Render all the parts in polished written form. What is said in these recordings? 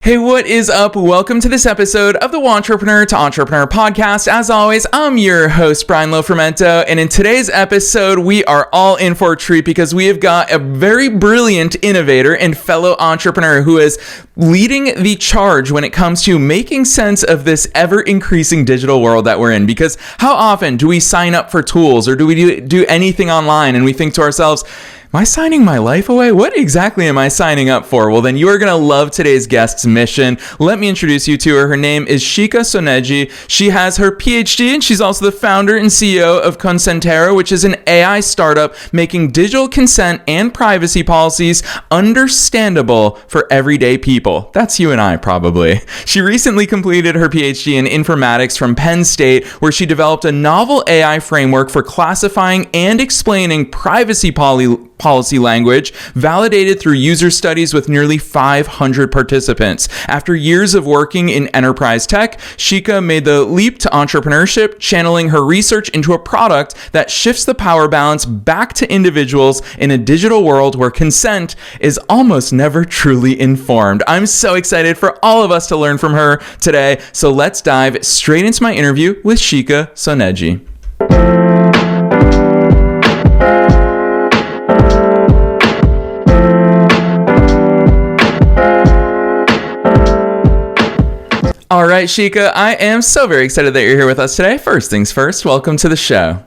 Hey, what is up? Welcome to this episode of the Entrepreneur to Entrepreneur podcast. As always, I'm your host, Brian Lofermento, and in today's episode, we are all in for a treat because we have got a very brilliant innovator and fellow entrepreneur who is leading the charge when it comes to making sense of this ever-increasing digital world that we're in. Because how often do we sign up for tools or do we do anything online and we think to ourselves, am I signing my life away? What exactly am I signing up for? Well, then you are going to love today's guest's mission. Let me introduce you to her. Her name is Shikha Soneji. She has her PhD and she's also the founder and CEO of ConsenTerra, which is an AI startup making digital consent and privacy policies understandable for everyday people. That's you and I, probably. She recently completed her PhD in informatics from Penn State, where she developed a novel AI framework for classifying and explaining privacy policy language, validated through user studies with nearly 500 participants. After years of working in enterprise tech, Shika made the leap to entrepreneurship, channeling her research into a product that shifts the power balance back to individuals in a digital world where consent is almost never truly informed. I'm so excited for all of us to learn from her today, so let's dive straight into my interview with Shikha Soneji. All right, Shika, I am so very excited that you're here with us today. First things first, welcome to the show.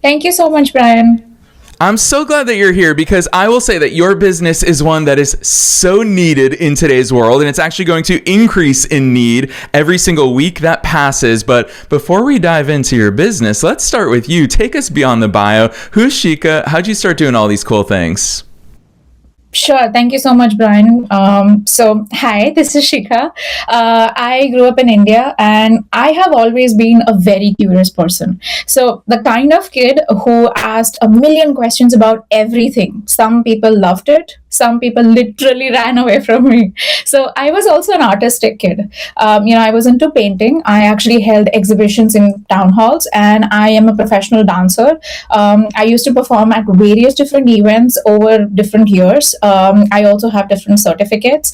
Thank you so much, Brian. I'm so glad that you're here because I will say that your business is one that is so needed in today's world, and it's actually going to increase in need every single week that passes. But before we dive into your business, let's start with you. Take us beyond the bio. Who's Shika? How'd you start doing all these cool things? Sure. Thank you so much, Brian. Hi, this is Shika. I grew up in India and I have always been a very curious person. So the kind of kid who asked a million questions about everything. Some people loved it. Some people literally ran away from me. So I was also an artistic kid. I was into painting. I actually held exhibitions in town halls and I am a professional dancer. I used to perform at various different events over different years. I also have different certificates.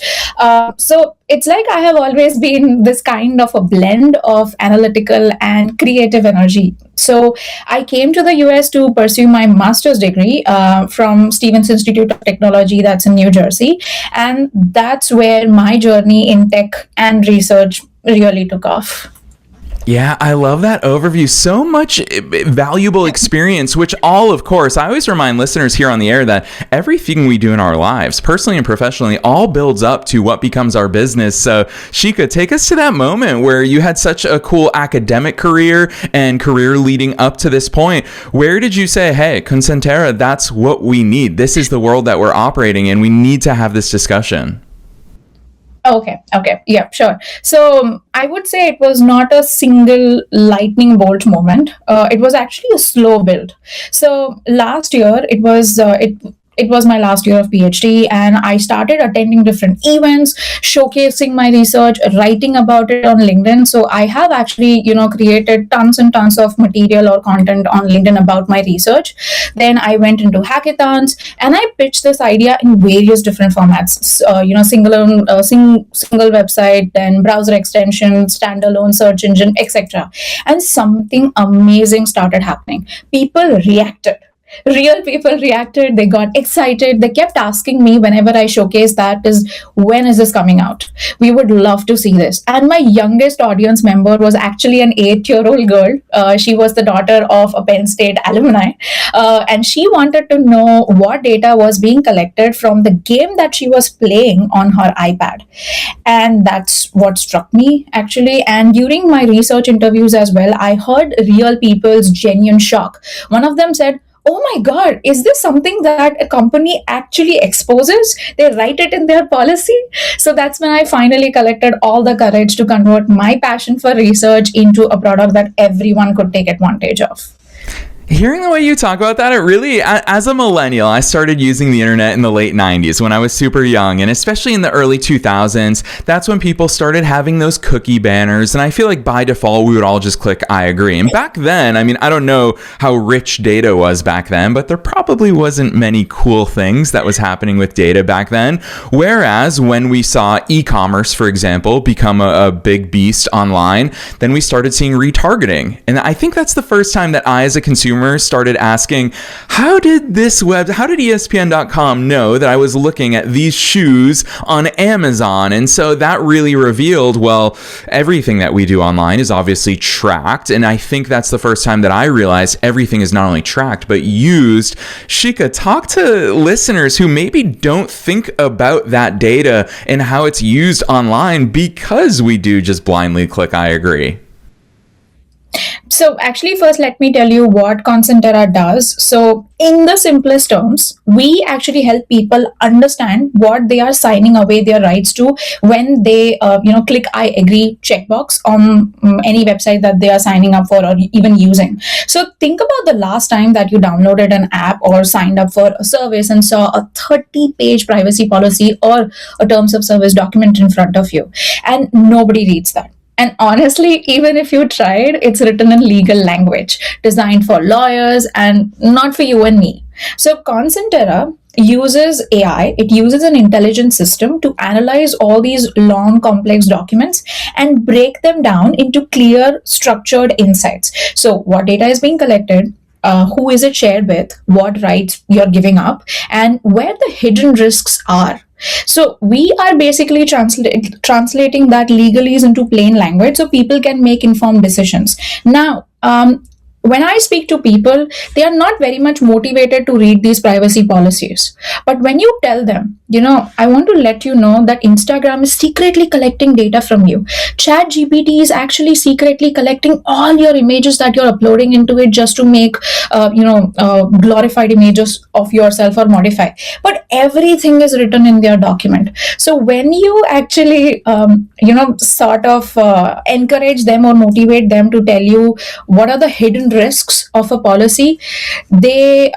So it's like I have always been this kind of a blend of analytical and creative energy. So I came to the US to pursue my master's degree from Stevens Institute of Technology, that's in New Jersey. And that's where my journey in tech and research really took off. Yeah, I love that overview. So much valuable experience, which all, of course, I always remind listeners here on the air that everything we do in our lives, personally and professionally, all builds up to what becomes our business. So, Shika, take us to that moment where you had such a cool academic career and career leading up to this point. Where did you say, hey, ConsenTerra, that's what we need. This is the world that we're operating in. We need to have this discussion. Okay. Yeah, sure. So I would say it was not a single lightning bolt moment. It was actually a slow build. So last year, it was my last year of PhD and I started attending different events, showcasing my research, writing about it on LinkedIn. So I have actually, created tons and tons of material or content on LinkedIn about my research. Then I went into hackathons and I pitched this idea in various different formats, single website, then browser extension, standalone search engine, etc. And something amazing started happening. People reacted. Real people reacted, they got excited, they kept asking me whenever I showcased that when is this coming out? We would love to see this. And my youngest audience member was actually an 8-year-old girl. She was the daughter of a Penn State alumni. And she wanted to know what data was being collected from the game that she was playing on her iPad. And that's what struck me, actually. And during my research interviews as well, I heard real people's genuine shock. One of them said, oh my God, is this something that a company actually exposes? They write it in their policy? So that's when I finally collected all the courage to convert my passion for research into a product that everyone could take advantage of. Hearing the way you talk about that, it really, as a millennial, I started using the internet in the late 90s when I was super young, and especially in the early 2000s, that's when people started having those cookie banners, and I feel like by default, we would all just click I agree. And back then, I mean, I don't know how rich data was back then, but there probably wasn't many cool things that was happening with data back then. Whereas when we saw e-commerce, for example, become a big beast online, then we started seeing retargeting. And I think that's the first time that I, as a consumer, started asking, how did ESPN.com know that I was looking at these shoes on Amazon? And so that really revealed, well, everything that we do online is obviously tracked. And I think that's the first time that I realized everything is not only tracked, but used. Shika, talk to listeners who maybe don't think about that data and how it's used online because we do just blindly click I agree. So actually, first, let me tell you what ConsenTerra does. So in the simplest terms, we actually help people understand what they are signing away their rights to when they, click I agree checkbox on any website that they are signing up for or even using. So think about the last time that you downloaded an app or signed up for a service and saw a 30-page privacy policy or a terms of service document in front of you, and nobody reads that. And honestly, even if you tried, it's written in legal language, designed for lawyers and not for you and me. So ConsenTerra uses AI, it uses an intelligent system to analyze all these long, complex documents and break them down into clear, structured insights. So what data is being collected, who is it shared with, what rights you're giving up, and where the hidden risks are. So we are basically translating that legalese into plain language so people can make informed decisions. Now, when I speak to people, they are not very much motivated to read these privacy policies. But when you tell them, I want to let you know that Instagram is secretly collecting data from you. ChatGPT is actually secretly collecting all your images that you're uploading into it just to make, glorified images of yourself or modify. But everything is written in their document. So when you actually, encourage them or motivate them to tell you what are the hidden risks of a policy, they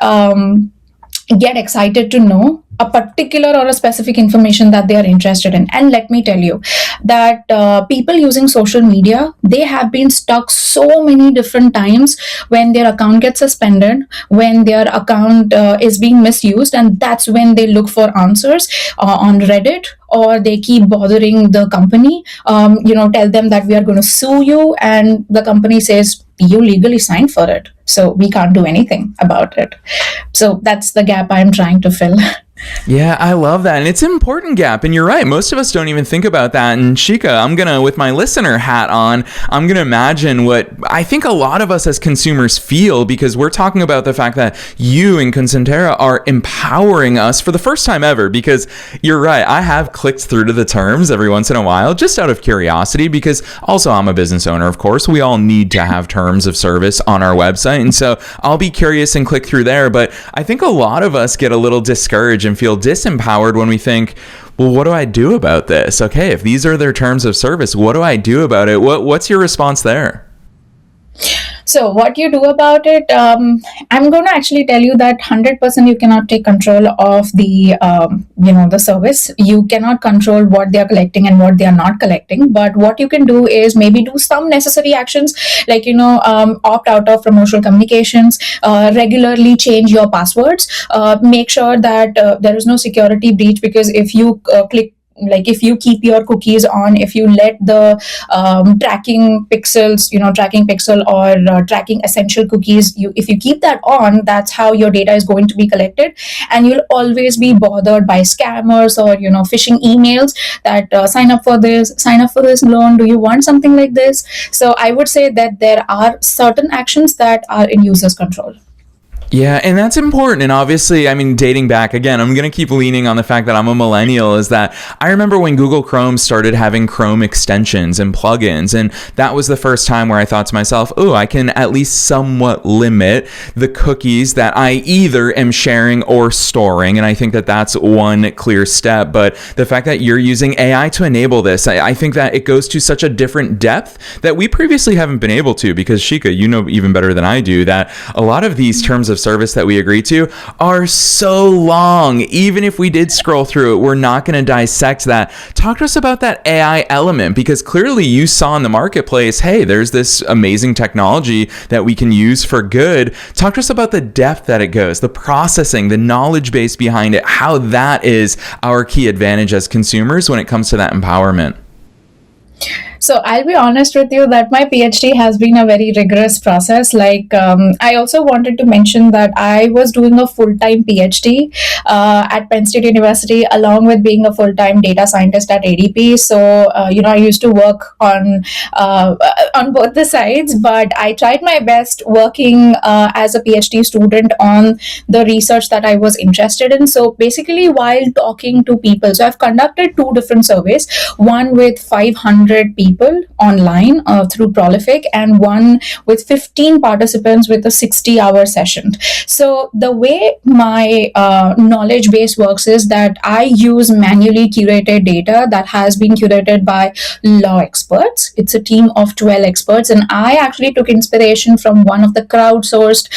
get excited to know a particular or a specific information that they are interested in. And let me tell you that people using social media, they have been stuck so many different times when their account gets suspended, when their account is being misused, and that's when they look for answers on Reddit, or they keep bothering the company, tell them that we are going to sue you, and the company says, you legally signed for it, so we can't do anything about it. So that's the gap I'm trying to fill. Yeah, I love that. And it's an important gap. And you're right. Most of us don't even think about that. And Shika, I'm going to, with my listener hat on, I'm going to imagine what I think a lot of us as consumers feel, because we're talking about the fact that you and ConsenTerra are empowering us for the first time ever. Because you're right. I have clicked through to the terms every once in a while, just out of curiosity, because also I'm a business owner, of course. We all need to have terms of service on our website. And so I'll be curious and click through there. But I think a lot of us get a little discouraged and feel disempowered when we think, well, what do I do about this? Okay, if these are their terms of service, what do I do about it? What's your response there? So what you do about it, I'm going to actually tell you that 100% you cannot take control of the, the service. You cannot control what they are collecting and what they are not collecting. But what you can do is maybe do some necessary actions, like, opt out of promotional communications, regularly change your passwords, make sure that there is no security breach, because if you if you keep your cookies on, if you let the tracking pixel or tracking essential cookies, if you keep that on, that's how your data is going to be collected. And you'll always be bothered by scammers or, phishing emails that sign up for this loan. Do you want something like this? So I would say that there are certain actions that are in users' control. Yeah, and that's important. And obviously, I mean, dating back again, I'm going to keep leaning on the fact that I'm a millennial, is that I remember when Google Chrome started having Chrome extensions and plugins. And that was the first time where I thought to myself, oh, I can at least somewhat limit the cookies that I either am sharing or storing. And I think that that's one clear step. But the fact that you're using AI to enable this, I think that it goes to such a different depth that we previously haven't been able to. Because Shika, you know even better than I do that a lot of these terms of service that we agree to are so long. Even if we did scroll through it, we're not going to dissect that. Talk to us about that AI element, because clearly you saw in the marketplace, hey, there's this amazing technology that we can use for good. Talk to us about the depth that it goes, the processing, the knowledge base behind it, how that is our key advantage as consumers when it comes to that empowerment. So I'll be honest with you that my PhD has been a very rigorous process. I also wanted to mention that I was doing a full-time PhD at Penn State University, along with being a full-time data scientist at ADP. So I used to work on both the sides, but I tried my best working as a PhD student on the research that I was interested in. So basically, while talking to people, so I've conducted two different surveys, one with 500 people online through Prolific, and one with 15 participants with a 60-hour session. So the way my knowledge base works is that I use manually curated data that has been curated by law experts. It's a team of 12 experts, and I actually took inspiration from one of the crowdsourced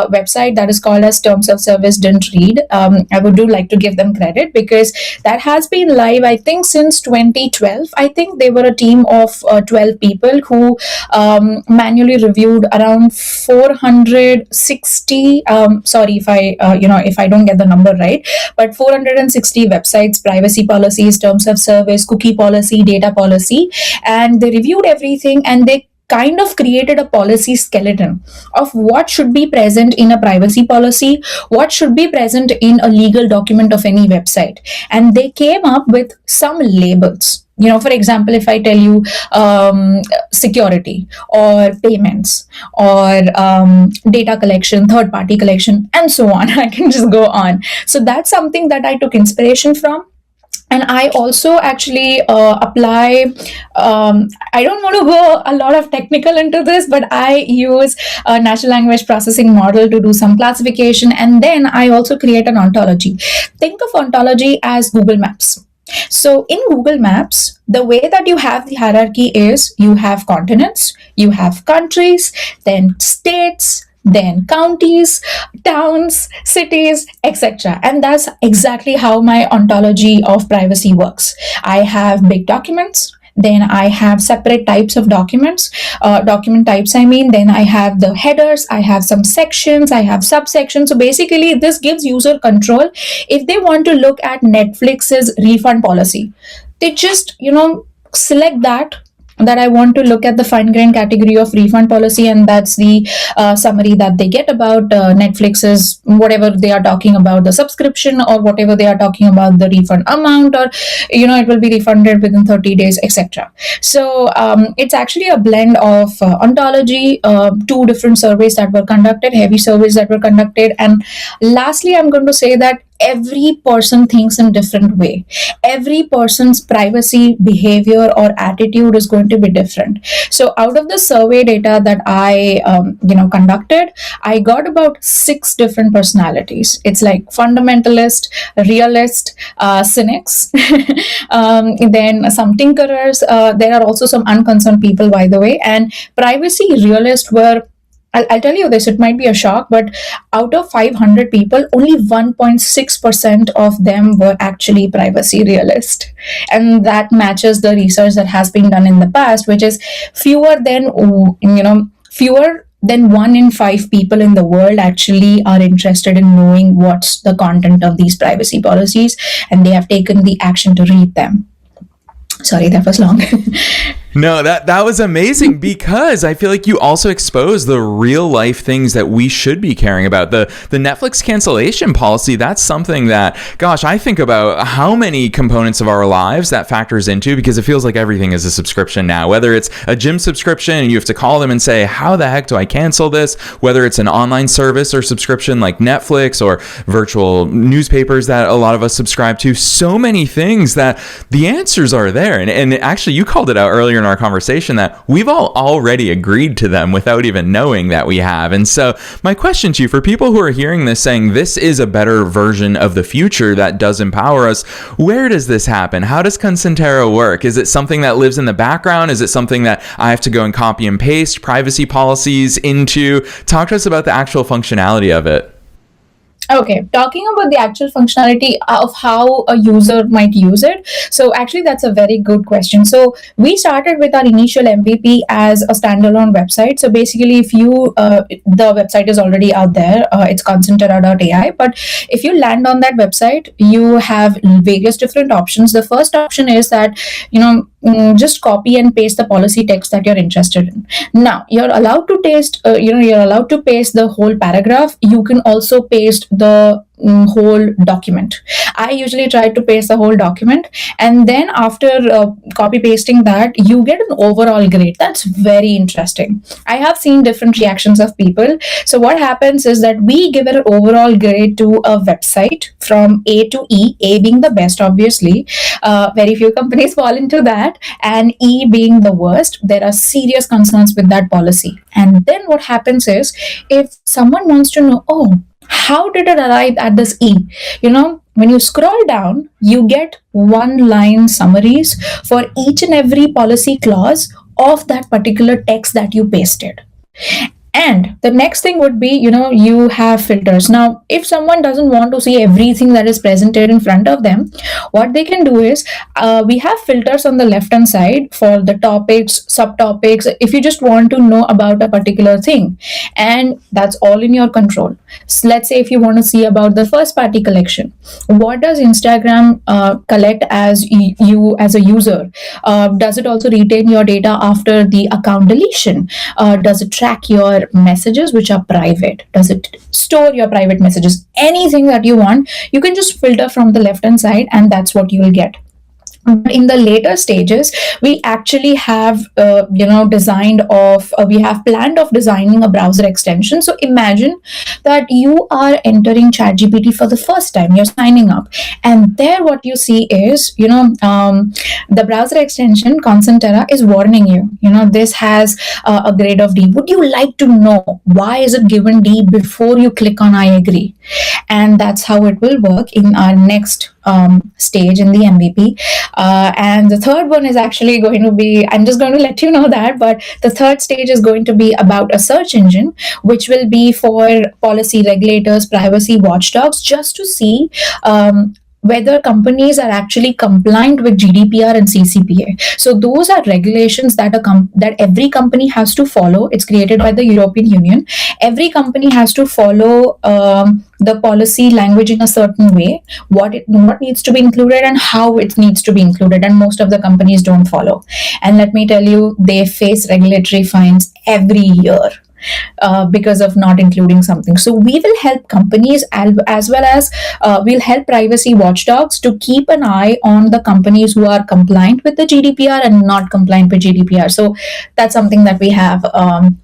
website that is called as Terms of Service Didn't Read. I would do like to give them credit because that has been live, I think, since 2012. I think they were a team of 12 people who manually reviewed around 460. Sorry if I don't get the number right, but 460 websites, privacy policies, terms of service, cookie policy, data policy, and they reviewed everything, and they kind of created a policy skeleton of what should be present in a privacy policy, what should be present in a legal document of any website. And they came up with some labels. For example, if I tell you security or payments or data collection, third party collection, and so on, I can just go on. So that's something that I took inspiration from. And I also actually apply, I don't want to go a lot of technical into this, but I use a natural language processing model to do some classification. And then I also create an ontology. Think of ontology as Google Maps. So in Google Maps, the way that you have the hierarchy is you have continents, you have countries, then states, then counties, towns, cities, etc. And that's exactly how my ontology of privacy works. I have big documents. Then I have separate types of documents, document types, then I have the headers, I have some sections, I have subsections. So basically this gives user control. If they want to look at Netflix's refund policy, they just, select that I want to look at the fine-grained category of refund policy, and that's the summary that they get about Netflix's, whatever they are talking about, the subscription, or whatever they are talking about, the refund amount, or it will be refunded within 30 days, etc. So it's actually a blend of ontology, two different surveys that were conducted, heavy surveys that were conducted, and lastly, I'm going to say that every person thinks in different way. Every person's privacy behavior or attitude is going to be different. So out of the survey data that I conducted, I got about 6 different personalities. It's like fundamentalist, realist, cynics, then some tinkerers. There are also some unconcerned people, by the way, and privacy realists were, I'll tell you this, it might be a shock, but out of 500 people, only 1.6% of them were actually privacy realist. And that matches the research that has been done in the past, which is fewer than 1 in 5 people in the world actually are interested in knowing what's the content of these privacy policies, and they have taken the action to read them. Sorry, that was long. No, that was amazing, because I feel like you also expose the real life things that we should be caring about. The Netflix cancellation policy, that's something that, gosh, I think about how many components of our lives that factors into, because it feels like everything is a subscription now. Whether it's a gym subscription and you have to call them and say, how the heck do I cancel this? Whether it's an online service or subscription like Netflix, or virtual newspapers that a lot of us subscribe to, so many things that the answers are there. And actually, you called it out earlier in our conversation that we've all already agreed to them without even knowing that we have. And so my question to you, for people who are hearing this saying this is a better version of the future that does empower us, where does this happen? How does ConsenTerra work? Is it something that lives in the background? Is it something that I have to go and copy and paste privacy policies into? Talk to us about the actual functionality of it. Okay, talking about the actual functionality of how a user might use it. So actually, that's a very good question. So we started with our initial MVP as a standalone website. So basically, if you, the website is already out there, it's ConsenTerra.ai. But if you land on that website, you have various different options. The first option is that, just copy and paste the policy text that you're interested in. Now, you're allowed to paste, you're allowed to paste the whole paragraph. You can also paste the whole document. I usually try to paste the whole document, and then after copy pasting that, you get an overall grade. That's very interesting. I have seen different reactions of people. So what happens is that we give an overall grade to a website from A to E, A being the best, obviously. Very few companies fall into that, and E being the worst. There are serious concerns with that policy. And then what happens is, if someone wants to know, how did it arrive at this E? When you scroll down, you get one line summaries for each and every policy clause of that particular text that you pasted. And the next thing would be, you have filters. Now, if someone doesn't want to see everything that is presented in front of them, what they can do is, we have filters on the left-hand side for the topics, subtopics, if you just want to know about a particular thing. And that's all in your control. So let's say if you want to see about the first-party collection, what does Instagram collect as you as a user? Does it also retain your data after the account deletion? Does it track your messages which are private? Does it store your private messages? Anything that you want, you can just filter from the left hand side, and that's what you will get. But in the later stages, we actually have, we have planned of designing a browser extension. So imagine that you are entering ChatGPT for the first time, you're signing up. And there what you see is, the browser extension, ConsenTerra, is warning you, this has a grade of D. Would you like to know why is it given D before you click on I agree? And that's how it will work in our next stage in the MVP. And the third one is actually going to be, I'm just going to let you know that, but the third stage is going to be about a search engine, which will be for policy regulators, privacy watchdogs, just to see whether companies are actually compliant with GDPR and CCPA. So those are regulations that that every company has to follow. It's created by the European Union. Every company has to follow the policy language in a certain way, what needs to be included and how it needs to be included. And most of the companies don't follow. And let me tell you, they face regulatory fines every year. Because of not including something. So we will help companies as well as we'll help privacy watchdogs to keep an eye on the companies who are compliant with the GDPR and not compliant with GDPR. So that's something that we have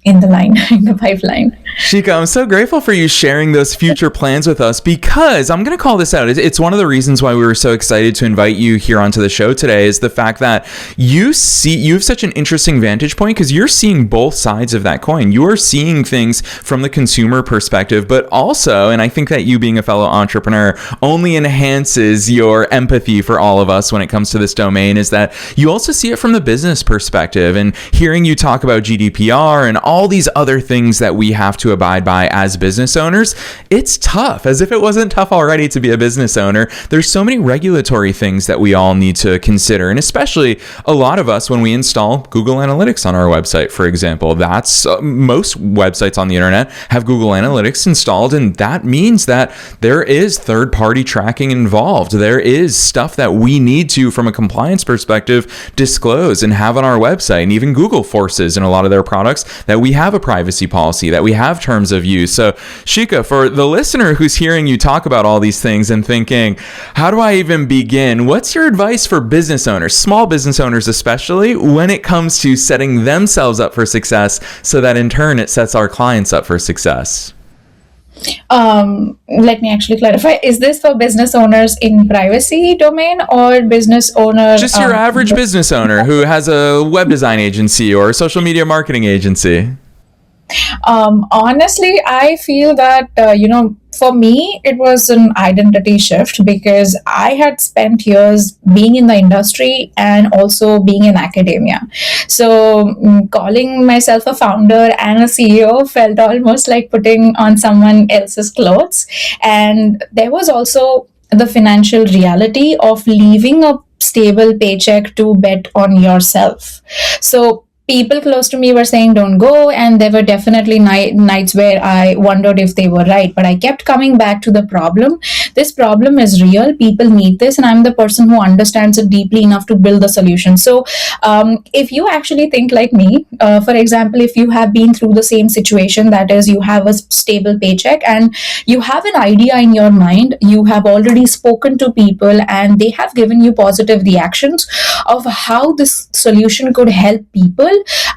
in the pipeline. Shika, I'm so grateful for you sharing those future plans with us, because I'm going to call this out. It's one of the reasons why we were so excited to invite you here onto the show today, is the fact that you have such an interesting vantage point, because you're seeing both sides of that coin. You're seeing things from the consumer perspective, but also, and I think that you being a fellow entrepreneur only enhances your empathy for all of us when it comes to this domain, is that you also see it from the business perspective. And hearing you talk about GDPR and all these other things that we have to to abide by as business owners. It's tough, as if it wasn't tough already to be a business owner. There's so many regulatory things that we all need to consider, and especially a lot of us when we install Google Analytics on our website, for example. That's most websites on the internet have Google Analytics installed, and that means that there is third-party tracking involved. There is stuff that we need to, from a compliance perspective, disclose and have on our website. And even Google forces in a lot of their products that we have a privacy policy, that we have terms of use. So Shika, for the listener who's hearing you talk about all these things and thinking, how do I even begin? What's your advice for business owners, small business owners especially, when it comes to setting themselves up for success so that in turn it sets our clients up for success? Let me actually clarify. Is this for business owners in privacy domain or business owner? Just your average business owner who has a web design agency or a social media marketing agency. Honestly, I feel that, for me, it was an identity shift because I had spent years being in the industry and also being in academia. So calling myself a founder and a CEO felt almost like putting on someone else's clothes. And there was also the financial reality of leaving a stable paycheck to bet on yourself. So people close to me were saying don't go, and there were definitely nights where I wondered if they were right, but I kept coming back to the problem. This problem is real, people need this, and I'm the person who understands it deeply enough to build the solution. So if you actually think like me, for example, if you have been through the same situation, that is, you have a stable paycheck and you have an idea in your mind, you have already spoken to people and they have given you positive reactions of how this solution could help people,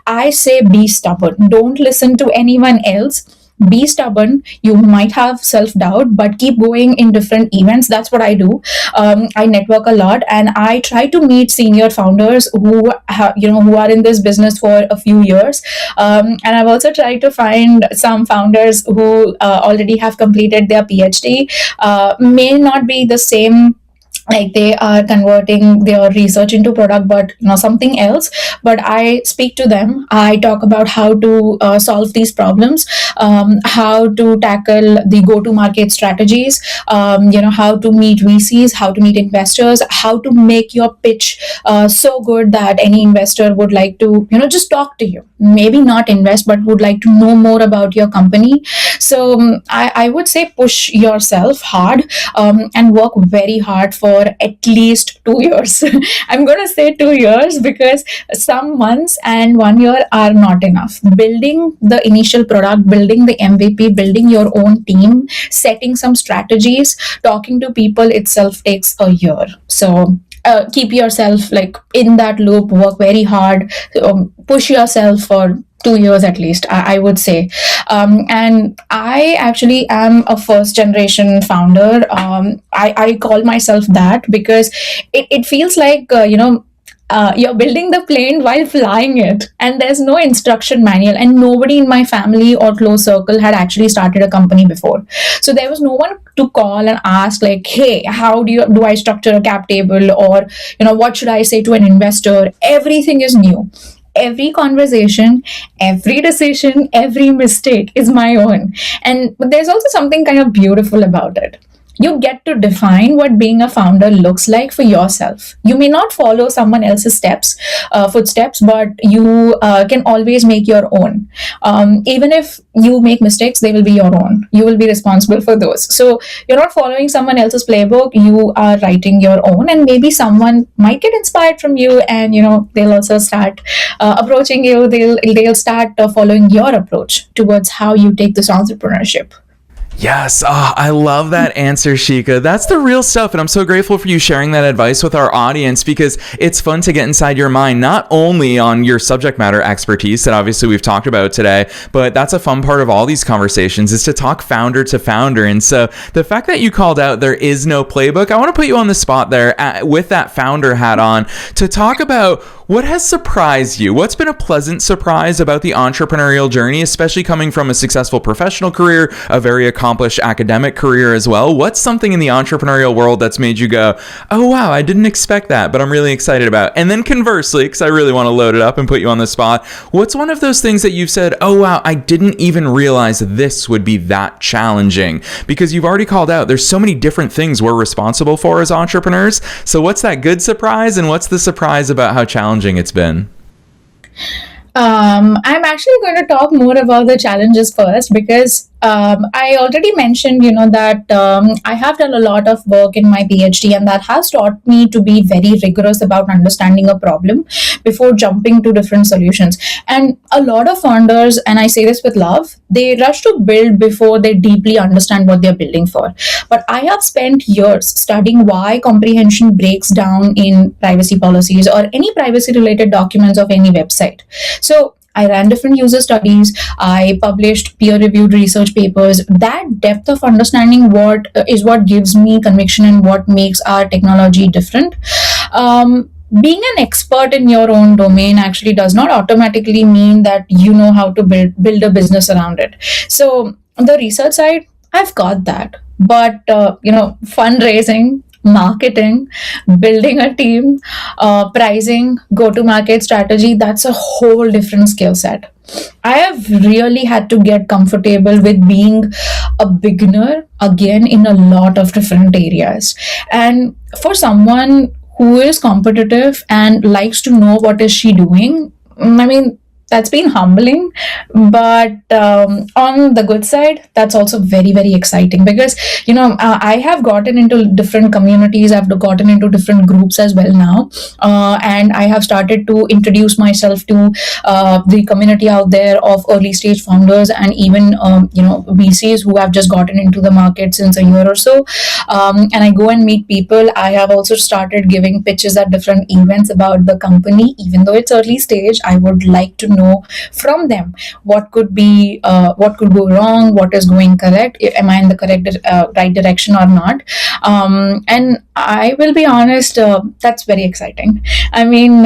I say be stubborn. Don't listen to anyone else. Be stubborn. You might have self-doubt, but keep going in different events. That's what I do. I network a lot, and I try to meet senior founders who are in this business for a few years. And I've also tried to find some founders who already have completed their PhD. May not be the same, like they are converting their research into product, but something else. But I speak to them, I talk about how to solve these problems, how to tackle the go-to-market strategies, how to meet VCs, how to meet investors, how to make your pitch so good that any investor would like to just talk to you, maybe not invest, but would like to know more about your company. So I would say push yourself hard, and work very hard for at least 2 years. I'm going to say 2 years because some months and 1 year are not enough. Building the initial product, building the MVP, building your own team, setting some strategies, talking to people itself takes a year. So keep yourself in that loop, work very hard, push yourself for 2 years at least, I would say. And I actually am a first generation founder. I call myself that because it feels like, you're building the plane while flying it, and there's no instruction manual, and nobody in my family or close circle had actually started a company before. So there was no one to call and ask hey, how do I structure a cap table, or what should I say to an investor? Everything is new. Every conversation, every decision, every mistake is my own. But there's also something kind of beautiful about it. You get to define what being a founder looks like for yourself. You may not follow someone else's footsteps, but you can always make your own. Even if you make mistakes, they will be your own. You will be responsible for those. So you're not following someone else's playbook. You are writing your own, and maybe someone might get inspired from you, and they'll also start approaching you. They'll start following your approach towards how you take this entrepreneurship. Yes, I love that answer, Shika. That's the real stuff, and I'm so grateful for you sharing that advice with our audience, because it's fun to get inside your mind, not only on your subject matter expertise that obviously we've talked about today, but that's a fun part of all these conversations, is to talk founder to founder. And so the fact that you called out there is no playbook, I want to put you on the spot there with that founder hat on to talk about what has surprised you. What's been a pleasant surprise about the entrepreneurial journey, especially coming from a successful professional career, a very accomplished accomplished academic career as well. What's something in the entrepreneurial world that's made you go, oh, wow, I didn't expect that, but I'm really excited about? And then conversely, because I really want to load it up and put you on the spot, what's one of those things that you've said, oh, wow, I didn't even realize this would be that challenging? Because you've already called out there's so many different things we're responsible for as entrepreneurs. So what's that good surprise, and what's the surprise about how challenging it's been? I'm actually going to talk more about the challenges first because I already mentioned, that I have done a lot of work in my PhD, and that has taught me to be very rigorous about understanding a problem before jumping to different solutions. And a lot of founders, and I say this with love, they rush to build before they deeply understand what they're building for. But I have spent years studying why comprehension breaks down in privacy policies or any privacy related documents of any website. So I ran different user studies. I published peer-reviewed research papers. That depth of understanding what gives me conviction and what makes our technology different. Being an expert in your own domain actually does not automatically mean that you know how to build a business around it. So the research side, I've got that. But fundraising, marketing, building a team, pricing, go-to-market strategy, that's a whole different skill set. I have really had to get comfortable with being a beginner again in a lot of different areas. And for someone who is competitive and likes to know what is she doing, I mean, that's been humbling, but on the good side, that's also very, very exciting because I have gotten into different communities, I've gotten into different groups as well now, and I have started to introduce myself to the community out there of early stage founders and even VCs who have just gotten into the market since a year or so, and I go and meet people. I have also started giving pitches at different events about the company, even though it's early stage. I would like to know from them what could go wrong, what is going correct, am I in the correct right direction or not. And I will be honest, that's very exciting. I mean,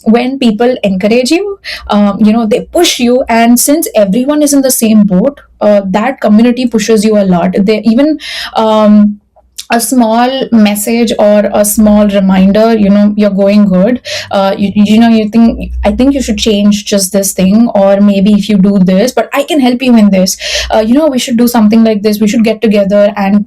when people encourage you, they push you, and since everyone is in the same boat, that community pushes you a lot. They even a small message or a small reminder, you're going good, I think you should change just this thing, or maybe if you do this, but I can help you in this, we should do something like this, we should get together and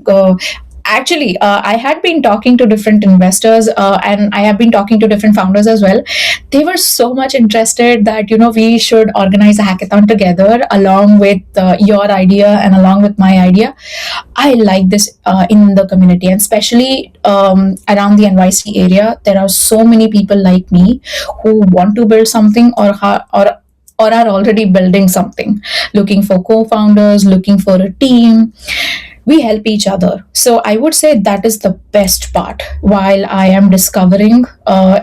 actually, I had been talking to different investors, and I have been talking to different founders as well. They were so much interested that we should organize a hackathon together along with your idea and along with my idea. I like this in the community, and especially around the NYC area. There are so many people like me who want to build something or are already building something, looking for co-founders, looking for a team. We help each other. So I would say that is the best part while I am discovering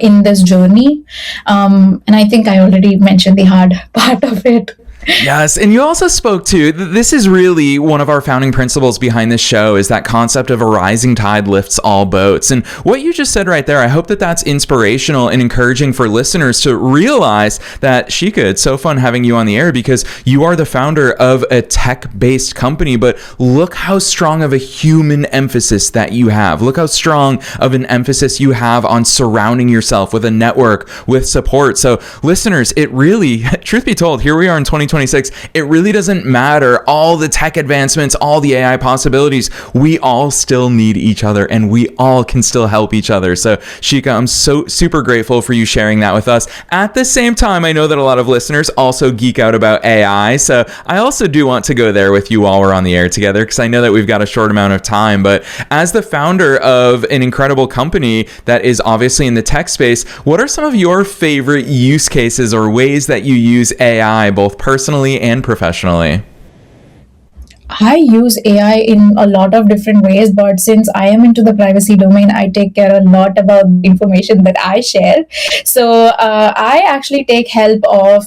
in this journey. And I think I already mentioned the hard part of it. Yes, and you also spoke to, this is really one of our founding principles behind this show, is that concept of a rising tide lifts all boats. And what you just said right there, I hope that that's inspirational and encouraging for listeners to realize that, Shika, it's so fun having you on the air because you are the founder of a tech-based company, but look how strong of a human emphasis that you have. Look how strong of an emphasis you have on surrounding yourself with a network, with support. So listeners, it really, truth be told, here we are in 2026, it really doesn't matter all the tech advancements, all the AI possibilities. We all still need each other, and we all can still help each other. So Shika, I'm so super grateful for you sharing that with us. At the same time, I know that a lot of listeners also geek out about AI. So I also do want to go there with you while we're on the air together, because I know that we've got a short amount of time. But as the founder of an incredible company that is obviously in the tech space, what are some of your favorite use cases or ways that you use AI, both personally and professionally? I use AI in a lot of different ways, but since I am into the privacy domain, I take care a lot about the information that I share. So I actually take help of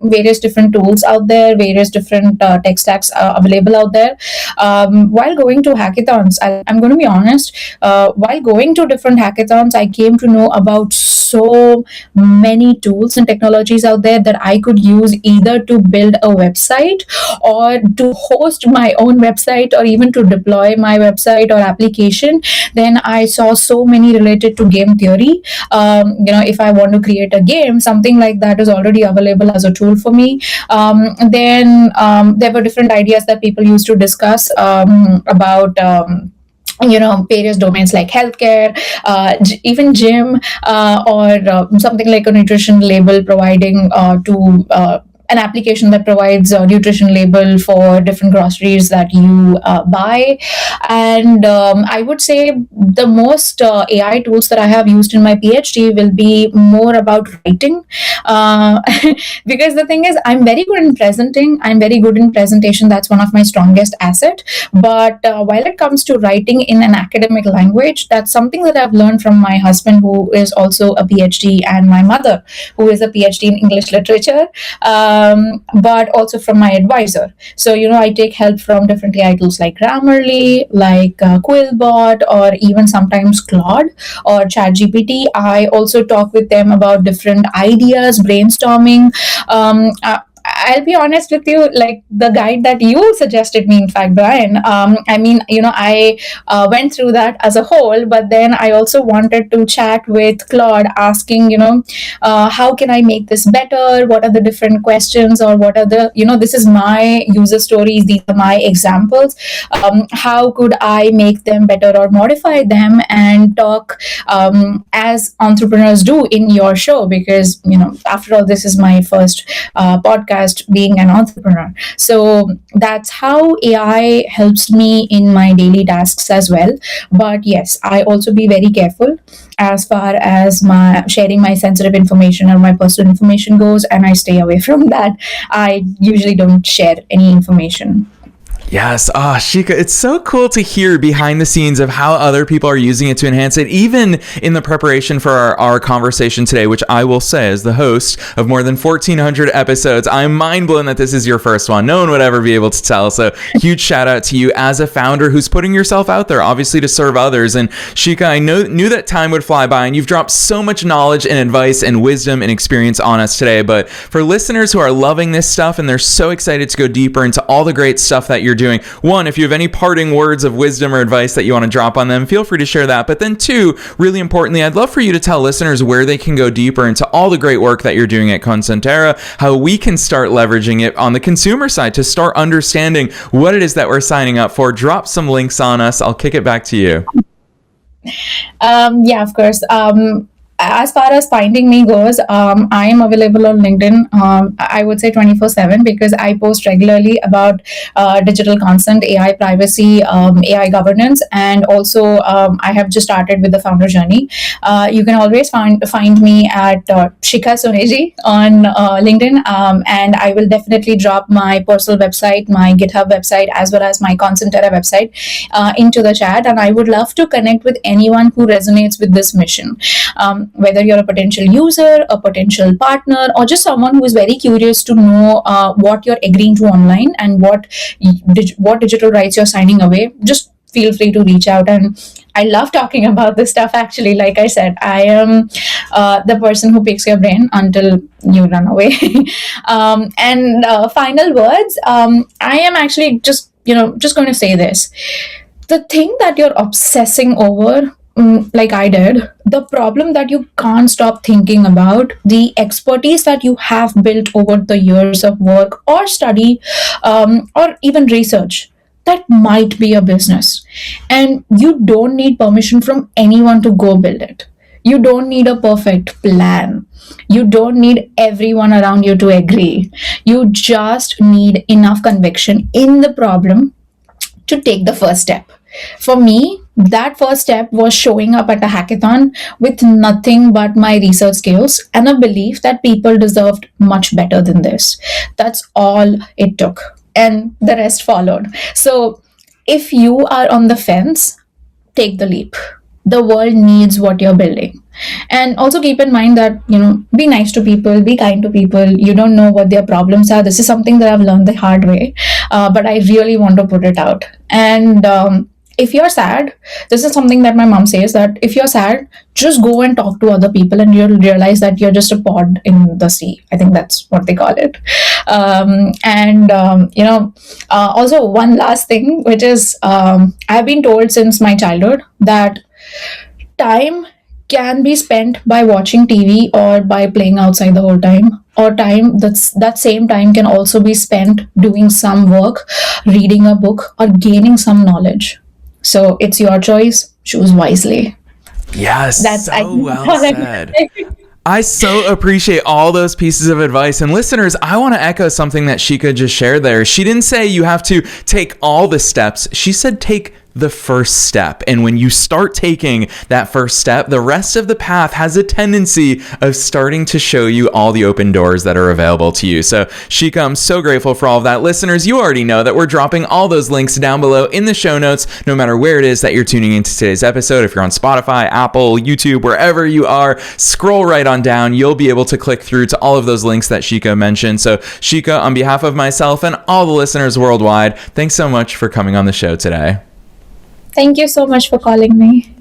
various different tools out there, various different tech stacks available out there. While going to hackathons, I'm going to be honest, while going to different hackathons, I came to know about so many tools and technologies out there that I could use either to build a website or to host my my own website or even to deploy my website or application, then I saw so many related to game theory. If I want to create a game, something like that is already available as a tool for me. Then there were different ideas that people used to discuss about various domains like healthcare, even gym, or something like a nutrition label providing to an application that provides a nutrition label for different groceries that you buy. And I would say the most AI tools that I have used in my PhD will be more about writing, uh, because the thing is, I'm very good in presenting. I'm very good in presentation. That's one of my strongest asset. But while it comes to writing in an academic language, that's something that I've learned from my husband, who is also a PhD, and my mother, who is a PhD in English literature, but also from my advisor. So, I take help from different AI tools like Grammarly, like Quillbot, or even sometimes Claude or ChatGPT. I also talk with them about different ideas, brainstorming. I'll be honest with you, like the guide that you suggested me, in fact, Brian. I went through that as a whole, but then I also wanted to chat with Claude, asking, how can I make this better? What are the different questions, or what are the, this is my user stories, these are my examples. How could I make them better or modify them and talk as entrepreneurs do in your show? Because, after all, this is my first podcast being an entrepreneur. So that's how AI helps me in my daily tasks as well. But yes, I also be very careful as far as my sharing my sensitive information or my personal information goes, and I stay away from that. I usually don't share any information. Yes. Shika, it's so cool to hear behind the scenes of how other people are using it to enhance it, even in the preparation for our conversation today, which I will say, as the host of more than 1,400 episodes, I'm mind blown that this is your first one. No one would ever be able to tell. So huge shout out to you as a founder who's putting yourself out there, obviously to serve others. And Shika, I knew that time would fly by, and you've dropped so much knowledge and advice and wisdom and experience on us today. But for listeners who are loving this stuff and they're so excited to go deeper into all the great stuff that you're doing, one, if you have any parting words of wisdom or advice that you want to drop on them, feel free to share that. But then two, really importantly, I'd love for you to tell listeners where they can go deeper into all the great work that you're doing at ConsenTerra, how we can start leveraging it on the consumer side to start understanding what it is that we're signing up for. Drop some links on us. I'll kick it back to you. Yeah, of course. As far as finding me goes, I am available on LinkedIn. I would say 24/7, because I post regularly about digital consent, AI privacy, AI governance, and also I have just started with the founder journey. You can always find me at Shikha Soneji on LinkedIn, and I will definitely drop my personal website, my GitHub website, as well as my ConsenTerra website into the chat. And I would love to connect with anyone who resonates with this mission. Whether you're a potential user, a potential partner, or just someone who is very curious to know what you're agreeing to online and what digital rights you're signing away, just feel free to reach out. And I love talking about this stuff, actually. Like I said, I am the person who picks your brain until you run away. Final words, I am actually just going to say this. The thing that you're obsessing over, like I did, the problem that you can't stop thinking about, the expertise that you have built over the years of work or study, or even research, that might be a business. And you don't need permission from anyone to go build it. You don't need a perfect plan. You don't need everyone around you to agree. You just need enough conviction in the problem to take the first step. For me, that first step was showing up at a hackathon with nothing but my research skills and a belief that people deserved much better than this. That's all it took. And the rest followed. So if you are on the fence, take the leap. The world needs what you're building. And also keep in mind that, be nice to people, be kind to people. You don't know what their problems are. This is something that I've learned the hard way, but I really want to put it out. And if you're sad, this is something that my mom says, that if you're sad, just go and talk to other people and you'll realize that you're just a pod in the sea. I think that's what they call it. Also one last thing, which is, I've been told since my childhood that time can be spent by watching TV or by playing outside the whole time, or that same time can also be spent doing some work, reading a book, or gaining some knowledge. So it's your choice. Choose wisely. Yes, That's I so think well all I said. can say. I so appreciate all those pieces of advice. And listeners, I want to echo something that Shika just shared there. She didn't say you have to take all the steps. She said take the first step. And when you start taking that first step, the rest of the path has a tendency of starting to show you all the open doors that are available to you. So Shika, I'm so grateful for all of that. Listeners, you already know that we're dropping all those links down below in the show notes, no matter where it is that you're tuning into today's episode. If you're on Spotify, Apple, YouTube, wherever you are, scroll right on down. You'll be able to click through to all of those links that Shika mentioned. So Shika, on behalf of myself and all the listeners worldwide, thanks so much for coming on the show today. Thank you so much for calling me.